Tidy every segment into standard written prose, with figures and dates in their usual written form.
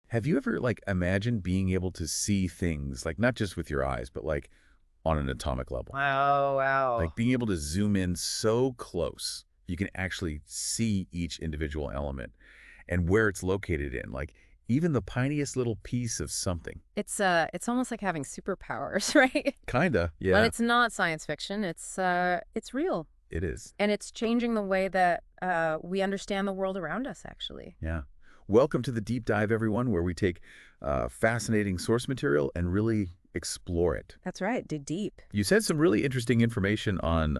Have you ever, like, imagined being able to see things, like, not just with your eyes, but, like, on an atomic level? Wow, wow. Like, being able to zoom in so close, you can actually see each individual element and where it's located in, like, even the tiniest little piece of something. It's almost like having superpowers, right? Kinda, But yeah, it's not science fiction. It's real. it is. And it's changing the way that we understand the world around us, actually. Yeah. Welcome to the deep dive, everyone, where we take fascinating source material and really explore it. That's right. Dig deep. You said some really interesting information on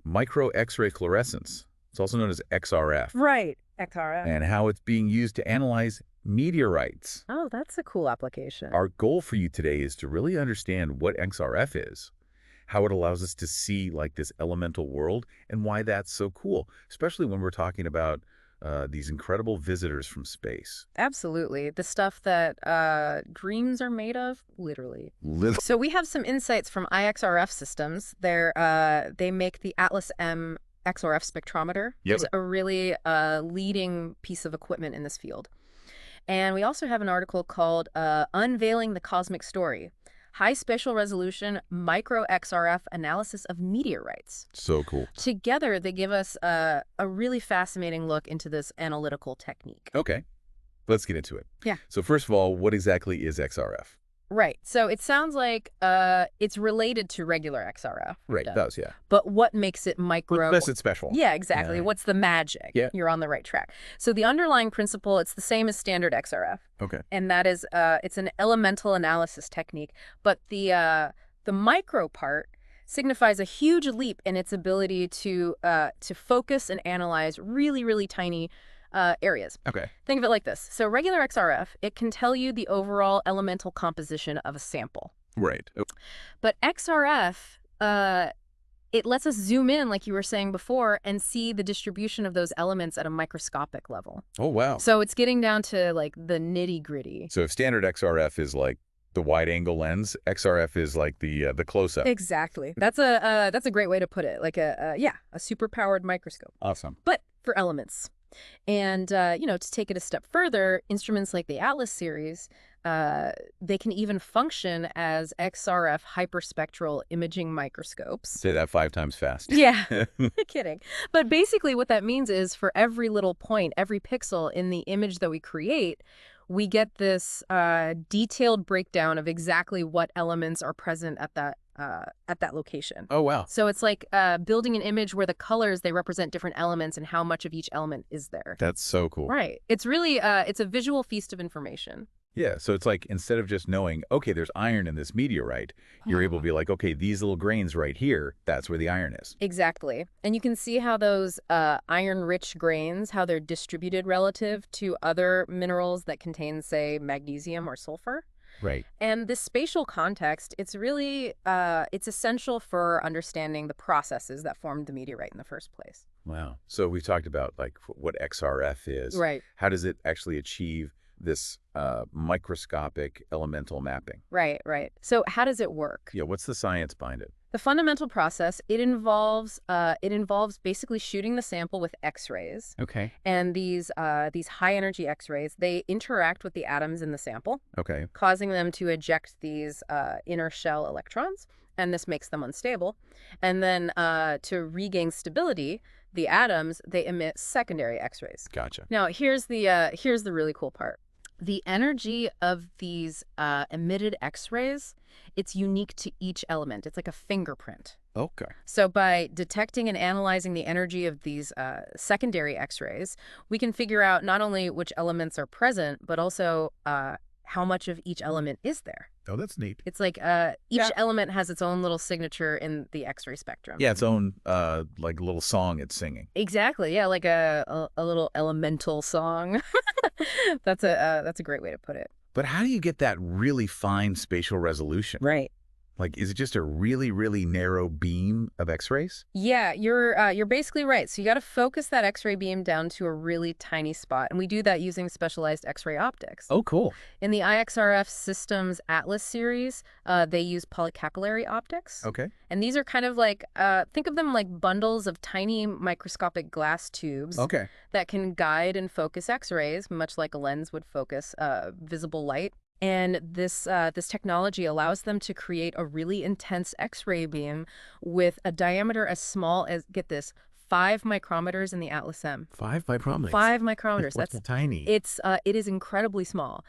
micro X-ray fluorescence. It's also known as XRF, Right. XRF. and how it's being used to analyze meteorites. Oh, that's a cool application. Our goal for you today is to really understand what XRF is, how it allows us to see like this elemental world, and why that's so cool, especially when we're talking about these incredible visitors from space. Absolutely. The stuff that dreams are made of, literally. Little. So we have some insights from IXRF Systems. They make the Atlas M XRF spectrometer, which Yep. is a really leading piece of equipment in this field. And we also have an article called Unveiling the Cosmic Story, High Spatial Resolution MicroXRF Analysis of Meteorites. So cool. Together, they give us a really fascinating look into this analytical technique. Okay, let's get into it. Yeah. So first of all, what exactly is XRF? Right. So it sounds like it's related to regular XRF. Right, it does, yeah. But what makes it micro? Unless it's special. Yeah, exactly. Yeah. What's the magic? Yeah. You're on the right track. So the underlying principle, it's the same as standard XRF. Okay. And that is, it's an elemental analysis technique. But the micro part signifies a huge leap in its ability to focus and analyze really, really tiny areas. Okay. Think of it like this. So regular XRF, it can tell you the overall elemental composition of a sample. Right. But XRF, it lets us zoom in, like you were saying before, and see the distribution of those elements at a microscopic level. Oh, wow. So it's getting down to like the nitty gritty. So if standard XRF is like the wide angle lens, XRF is like the close-up. Exactly. That's a great way to put it. Like a super powered microscope, Awesome. but for elements. And, to take it a step further, instruments like the Atlas series, they can even function as XRF hyperspectral imaging microscopes. Say that 5 times fast. Yeah, kidding. But basically what that means is for every little point, every pixel in the image that we create, we get this detailed breakdown of exactly what elements are present at that location. Oh, wow. So it's like building an image where the colors, they represent different elements and how much of each element is there. That's so cool. Right. It's really, it's a visual feast of information. Yeah, so it's like instead of just knowing, okay, there's iron in this meteorite, you're able to be like, okay, these little grains right here, that's where the iron is. Exactly. And you can see how those iron-rich grains, how they're distributed relative to other minerals that contain, say, magnesium or sulfur. Right. And this spatial context, it's really, it's essential for understanding the processes that formed the meteorite in the first place. Wow. So we've talked about like what XRF is. Right. How does it actually achieve this microscopic elemental mapping? Right, right. So how does it work? Yeah, what's the science behind it? The fundamental process, it involves basically shooting the sample with X-rays. Okay. And these high-energy X-rays, they interact with the atoms in the sample, Okay. causing them to eject these inner shell electrons, and this makes them unstable. And then to regain stability, the atoms, they emit secondary X-rays. Gotcha. Now, here's the really cool part. The energy of these emitted X-rays, it's unique to each element. It's like a fingerprint. Okay. So by detecting and analyzing the energy of these secondary X-rays, we can figure out not only which elements are present, but also how much of each element is there. Oh, that's neat. It's like each element has its own little signature in the X-ray spectrum. Yeah, its own like little song it's singing. Exactly. Yeah, like a little elemental song. That's a great way to put it. But how do you get that really fine spatial resolution? Right. Like, is it just a really, really narrow beam of X-rays? Yeah, you're basically right. So you got to focus that X-ray beam down to a really tiny spot, and we do that using specialized X-ray optics. Oh, cool. In the IXRF Systems Atlas series, they use polycapillary optics. Okay. And these are kind of like, think of them like bundles of tiny microscopic glass tubes Okay. that can guide and focus X-rays, much like a lens would focus visible light. And this technology allows them to create a really intense X-ray beam with a diameter as small as, get this, 5 micrometers in the Atlas M. 5 micrometers. 5 micrometers. That's tiny. It is incredibly small.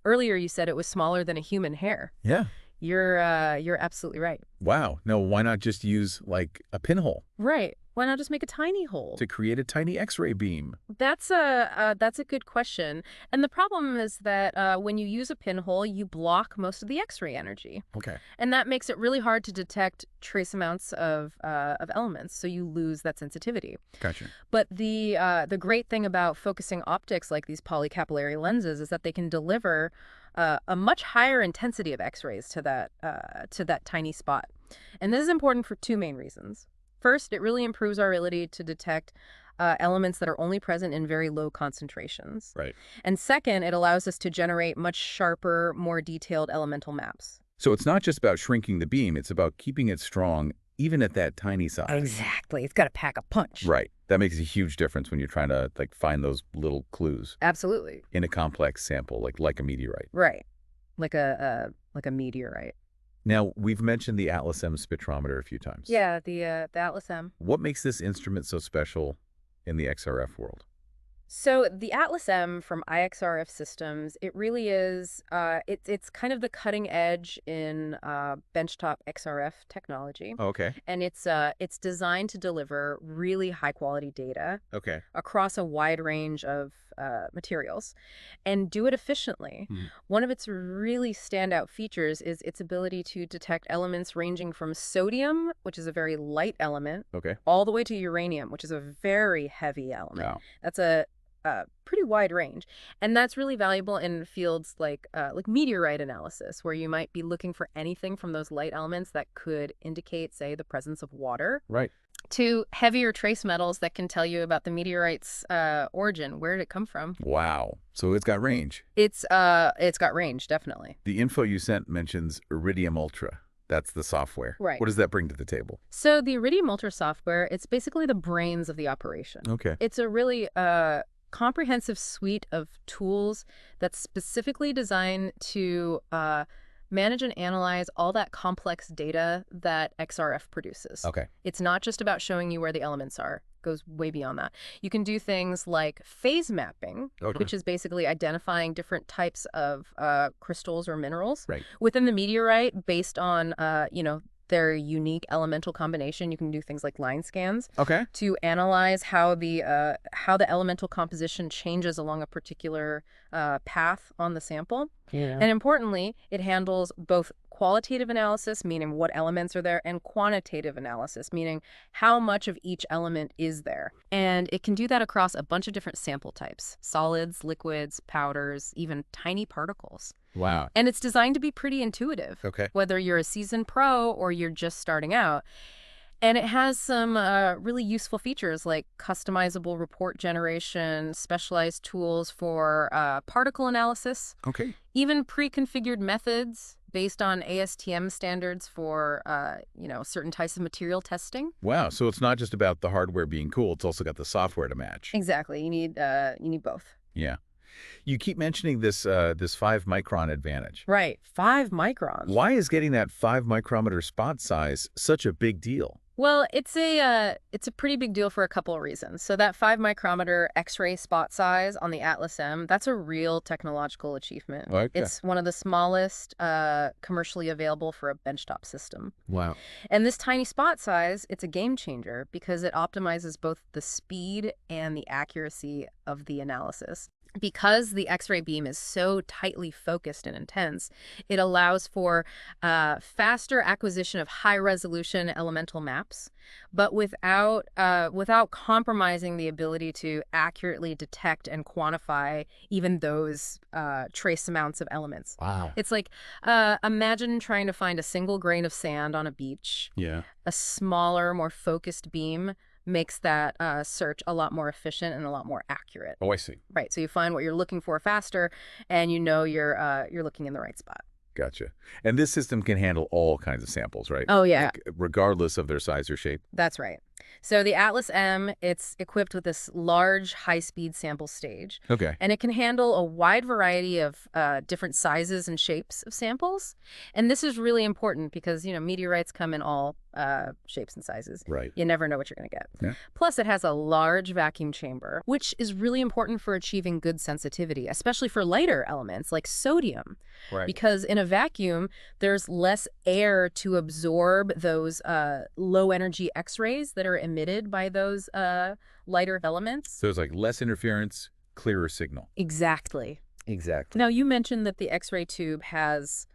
Earlier you said it was smaller than a human hair. Yeah. You're absolutely right. Wow. No, why not just use, like, a pinhole Right. Why not just make a tiny hole? to create a tiny X-ray beam? That's a good question. And the problem is that when you use a pinhole, you block most of the X-ray energy. Okay. And that makes it really hard to detect trace amounts of elements, so you lose that sensitivity. Gotcha. But the great thing about focusing optics like these polycapillary lenses is that they can deliver a much higher intensity of X-rays to that tiny spot. And this is important for two main reasons. First, it really improves our ability to detect elements that are only present in very low concentrations. Right. And second, it allows us to generate much sharper, more detailed elemental maps. So it's not just about shrinking the beam, it's about keeping it strong even at that tiny size. Exactly. It's got to pack a punch. Right. That makes a huge difference when you're trying to, like, find those little clues Absolutely. in a complex sample, like a meteorite. Right. Like a meteorite. Now, we've mentioned the Atlas M spectrometer a few times. Yeah, the Atlas M. What makes this instrument so special in the XRF world? So the Atlas M from IXRF Systems, it really is, it's kind of the cutting edge in benchtop XRF technology. Okay. And it's designed to deliver really high quality data Okay. across a wide range of materials and do it efficiently. Mhm. One of its really standout features is its ability to detect elements ranging from sodium, which is a very light element, Okay. all the way to uranium, which is a very heavy element. Wow. That's a pretty wide range. And that's really valuable in fields like meteorite analysis, where you might be looking for anything from those light elements that could indicate, say, the presence of water, Right. to heavier trace metals that can tell you about the meteorite's origin. Where did it come from? Wow. So it's got range. It's got range, definitely. The info you sent mentions Iridium Ultra. That's the software. Right. What does that bring to the table? So the Iridium Ultra software, it's basically the brains of the operation. Okay. It's a really comprehensive suite of tools that's specifically designed to manage and analyze all that complex data that XRF produces. Okay. It's not just about showing you where the elements are. It goes way beyond that. You can do things like phase mapping, Okay. which is basically identifying different types of crystals or minerals Right. within the meteorite based on, their unique elemental combination. You can do things like line scans Okay. to analyze how the elemental composition changes along a particular path on the sample. Yeah. And importantly, it handles both qualitative analysis, meaning what elements are there, and quantitative analysis, meaning how much of each element is there. And it can do that across a bunch of different sample types: solids, liquids, powders, even tiny particles. Wow. And it's designed to be pretty intuitive, Okay. whether you're a seasoned pro or you're just starting out. And it has some really useful features like customizable report generation, specialized tools for particle analysis, Okay. even pre-configured methods based on ASTM standards for, certain types of material testing. Wow. So it's not just about the hardware being cool. It's also got the software to match. Exactly. You need both. Yeah. You keep mentioning this 5-micron advantage. Right. 5 microns. Why is getting that 5-micrometer spot size such a big deal? Well, it's a pretty big deal for a couple of reasons. So that 5 micrometer X-ray spot size on the Atlas M, that's a real technological achievement. Okay. It's one of the smallest commercially available for a benchtop system. Wow. And this tiny spot size, it's a game changer because it optimizes both the speed and the accuracy of the analysis. Because the X-ray beam is so tightly focused and intense, it allows for faster acquisition of high-resolution elemental maps, but without compromising the ability to accurately detect and quantify even those trace amounts of elements. Wow. It's like, imagine trying to find a single grain of sand on a beach. Yeah. A smaller, more focused beam makes that search a lot more efficient and a lot more accurate. Oh, I see. Right, so you find what you're looking for faster, and you know you're looking in the right spot. Gotcha. And this system can handle all kinds of samples, right? Oh, yeah. Like, regardless of their size or shape? That's right. So the Atlas M, it's equipped with this large, high-speed sample stage, Okay. and it can handle a wide variety of different sizes and shapes of samples. And this is really important because, meteorites come in all shapes and sizes. Right. You never know what you're going to get. Yeah. Plus, it has a large vacuum chamber, which is really important for achieving good sensitivity, especially for lighter elements like sodium. Right. Because in a vacuum, there's less air to absorb those low-energy X-rays that are emitted by those lighter elements. So it's like less interference, clearer signal. Exactly. Exactly. Now, you mentioned that the X-ray tube has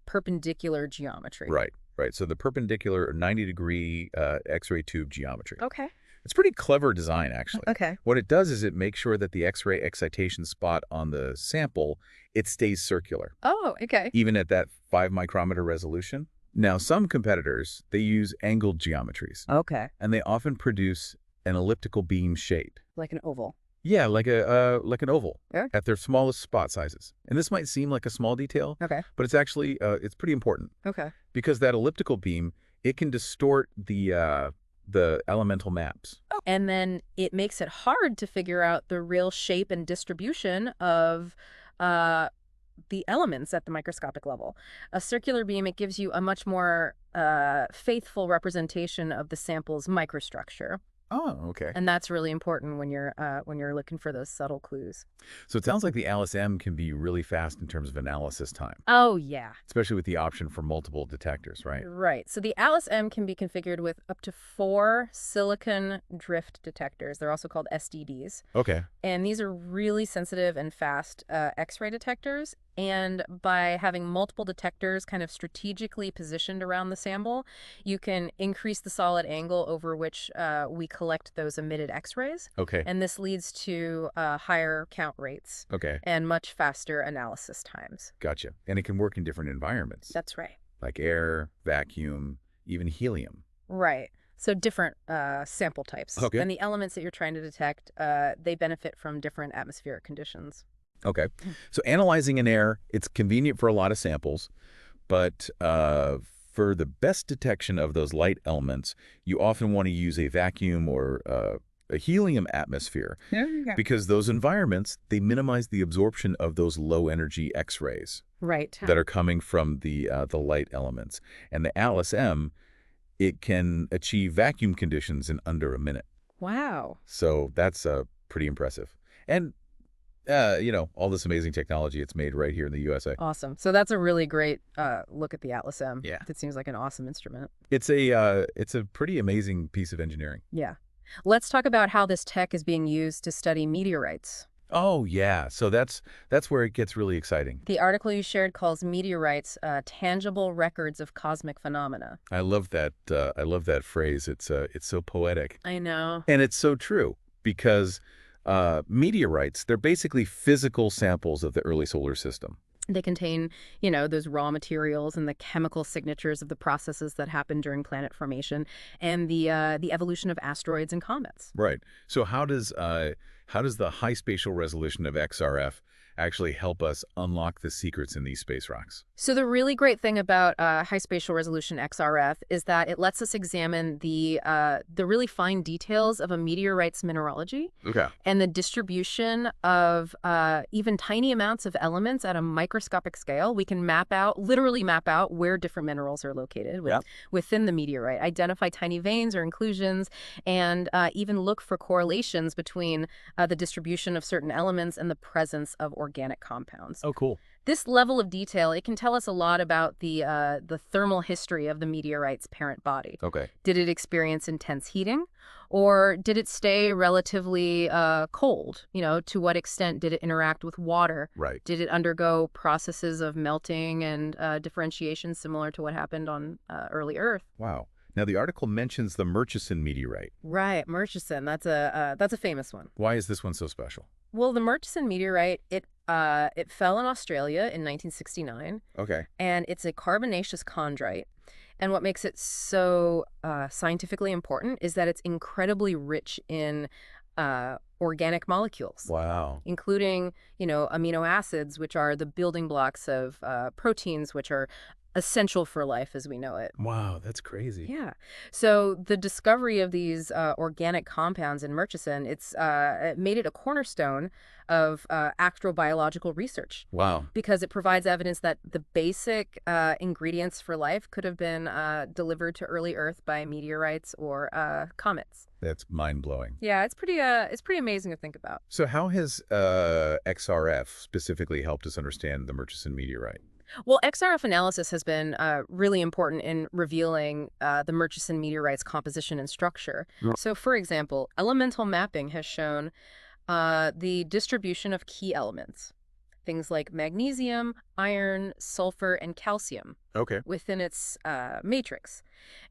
perpendicular geometry. Right. Right. So the perpendicular or 90-degree X-ray tube geometry. Okay. It's pretty clever design, actually. Okay. What it does is it makes sure that the X-ray excitation spot on the sample, it stays circular, Oh, okay. even at that 5-micrometer resolution. Now, some competitors, they use angled geometries, Okay. and they often produce an elliptical beam shape. Like an oval. Yeah, like an oval Yeah. at their smallest spot sizes. And this might seem like a small detail, Okay. but it's actually it's pretty important Okay. because that elliptical beam, it can distort the elemental maps. And then it makes it hard to figure out the real shape and distribution of the elements at the microscopic level. A circular beam, it gives you a much more faithful representation of the sample's microstructure. Oh, okay. And that's really important when you're looking for those subtle clues. So it sounds like the Alice M can be really fast in terms of analysis time, Oh, yeah. especially with the option for multiple detectors, right? Right. So the Alice M can be configured with up to 4 silicon drift detectors. They're also called SDDs. Okay. And these are really sensitive and fast X-ray detectors. And by having multiple detectors kind of strategically positioned around the sample, you can increase the solid angle over which we collect those emitted X-rays. Okay. And this leads to higher count rates Okay. and much faster analysis times. Gotcha. And it can work in different environments, That's right. like air, vacuum, even helium. Right. So different sample types. Okay. And the elements that you're trying to detect, they benefit from different atmospheric conditions. Okay. So analyzing in air, it's convenient for a lot of samples, but for the best detection of those light elements, you often want to use a vacuum or a helium atmosphere because those environments, they minimize the absorption of those low-energy X-rays Right. that are coming from the light elements. And the Alice M, it can achieve vacuum conditions in under a minute. Wow. So that's pretty impressive. And all this amazing technology it's made right here in the USA. Awesome. So that's a really great look at the Atlas M. Yeah. It seems like an awesome instrument. It's a pretty amazing piece of engineering. Yeah. Let's talk about how this tech is being used to study meteorites. Oh, yeah. So that's where it gets really exciting. The article you shared calls meteorites tangible records of cosmic phenomena. I love that. I love that phrase. It's so poetic. I know. And it's so true because meteorites, they're basically physical samples of the early solar system. They contain, those raw materials and the chemical signatures of the processes that happen during planet formation and the evolution of asteroids and comets. Right. So how does the high spatial resolution of XRF actually help us unlock the secrets in these space rocks? So the really great thing about high spatial resolution XRF is that it lets us examine the really fine details of a meteorite's mineralogy Okay. and the distribution of even tiny amounts of elements at a microscopic scale. We can literally map out where different minerals are located within the meteorite, identify tiny veins or inclusions, and even look for correlations between the distribution of certain elements and the presence of organic compounds. Oh, cool. This level of detail, it can tell tell us a lot about the thermal history of the meteorite's parent body. Okay. Did it experience intense heating, or did it stay relatively cold? To what extent did it interact with water? Right. Did it undergo processes of melting and differentiation similar to what happened on early Earth? Wow. Now, the article mentions the Murchison meteorite. Right, Murchison. That's a famous one. Why is this one so special? Well, the Murchison meteorite, it fell in Australia in 1969, Okay. and it's a carbonaceous chondrite. And what makes it so scientifically important is that it's incredibly rich in organic molecules, Wow. including, amino acids, which are the building blocks of proteins, which are essential for life as we know it. Wow, that's crazy. Yeah. So the discovery of these organic compounds in Murchison, it made it a cornerstone of astrobiological research Wow. because it provides evidence that the basic ingredients for life could have been delivered to early Earth by meteorites or comets. That's mind-blowing. Yeah, it's pretty amazing to think about. So how has XRF specifically helped us understand the Murchison meteorite? Well, XRF analysis has been really important in revealing the Murchison meteorite's composition and structure. Yeah. So, for example, elemental mapping has shown the distribution of key elements, things like magnesium, iron, sulfur, and calcium Okay. within its matrix.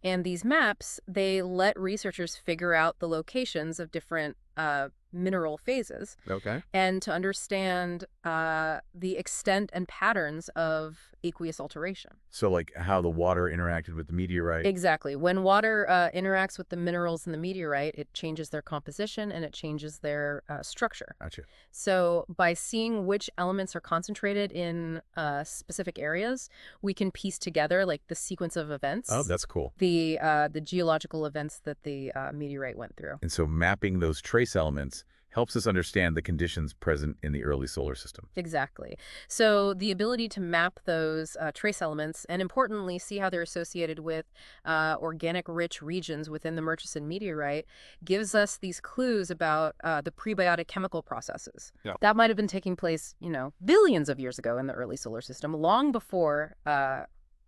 And these maps, they let researchers figure out the locations of different mineral phases Okay. and to understand the extent and patterns of aqueous alteration. So like how the water interacted with the meteorite? Exactly. When water interacts with the minerals in the meteorite, it changes their composition and it changes their structure. Gotcha. So by seeing which elements are concentrated in specific areas, we can piece together like the sequence of events. Oh, that's cool. The geological events that the meteorite went through. And so mapping those trace elements helps us understand the conditions present in the early solar system. Exactly. So the ability to map those trace elements and importantly see how they're associated with organic rich regions within the Murchison meteorite gives us these clues about the prebiotic chemical processes. Yeah. That might have been taking place, billions of years ago in the early solar system, long before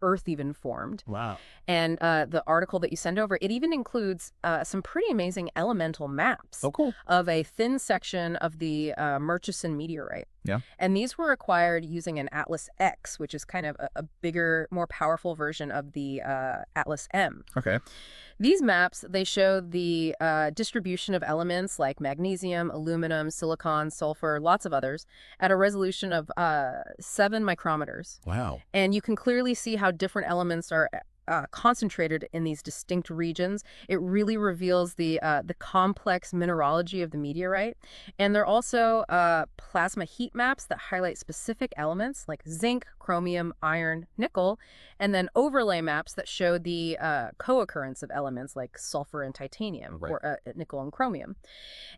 Earth even formed. Wow. And the article that you send over, it even includes some pretty amazing elemental maps Oh, cool. of a thin section of the Murchison meteorite. Yeah. And these were acquired using an Atlas X, which is kind of a bigger, more powerful version of the Atlas M. Okay. These maps, they show the distribution of elements like magnesium, aluminum, silicon, sulfur, lots of others, at a resolution of 7 micrometers. Wow. And you can clearly see how different elements are concentrated in these distinct regions. It really reveals the complex mineralogy of the meteorite. And there are also plasma heat maps that highlight specific elements like zinc, chromium, iron, nickel, and then overlay maps that show the co-occurrence of elements like sulfur and titanium, Right. or nickel and chromium.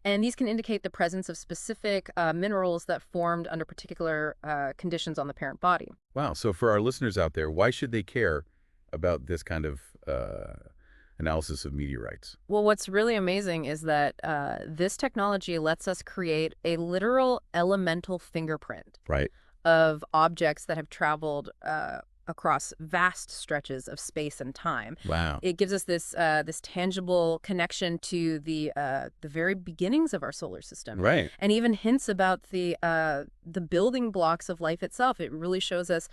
And these can indicate the presence of specific minerals that formed under particular conditions on the parent body. Wow. So for our listeners out there, why should they care about this kind of analysis of meteorites? Well, what's really amazing is that this technology lets us create a literal elemental fingerprint Right. of objects that have traveled across vast stretches of space and time. Wow. It gives us this tangible connection to the very beginnings of our solar system. Right. And even hints about the building blocks of life itself. It really shows us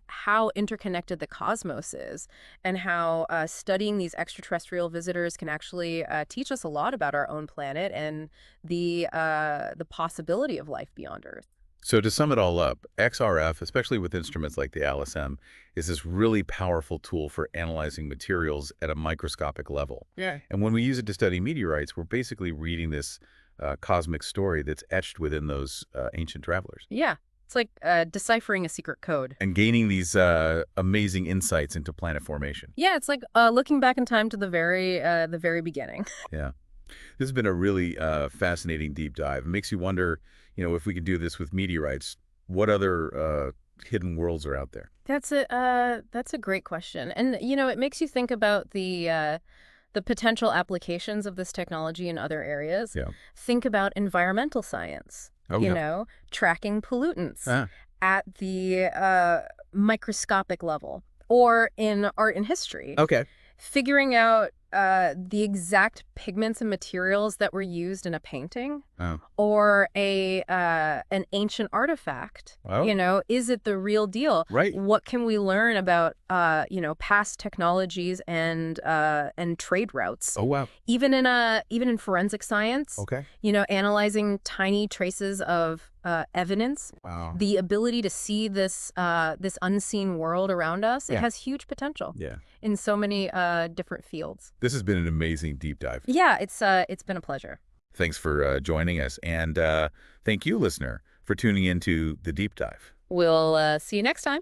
how interconnected the cosmos is, and how studying these extraterrestrial visitors can actually teach us a lot about our own planet and the possibility of life beyond Earth. So to sum it all up, XRF, especially with instruments like the Alice M, is this really powerful tool for analyzing materials at a microscopic level. Yeah. And when we use it to study meteorites, we're basically reading this cosmic story that's etched within those ancient travelers. Yeah. It's like deciphering a secret code. And gaining these amazing insights into planet formation. Yeah, it's like looking back in time to the very beginning. Yeah. This has been a really fascinating deep dive. It makes you wonder, if we could do this with meteorites, what other hidden worlds are out there? That's a great question. And it makes you think about the potential applications of this technology in other areas. Yeah. Think about environmental science. Oh, yeah. Tracking pollutants Ah. at the microscopic level, or in art and history, Okay. figuring out the exact pigments and materials that were used in a painting Oh. or an ancient artifact. Oh. Is it the real deal? Right. What can we learn about past technologies and trade routes? Oh, wow. Even in forensic science, Okay. analyzing tiny traces of evidence, Wow. the ability to see this unseen world around us, it Yeah. has huge potential Yeah. in so many different fields. This has been an amazing deep dive. Yeah, it's been a pleasure. Thanks for joining us. And thank you, listener, for tuning into the deep dive. We'll see you next time.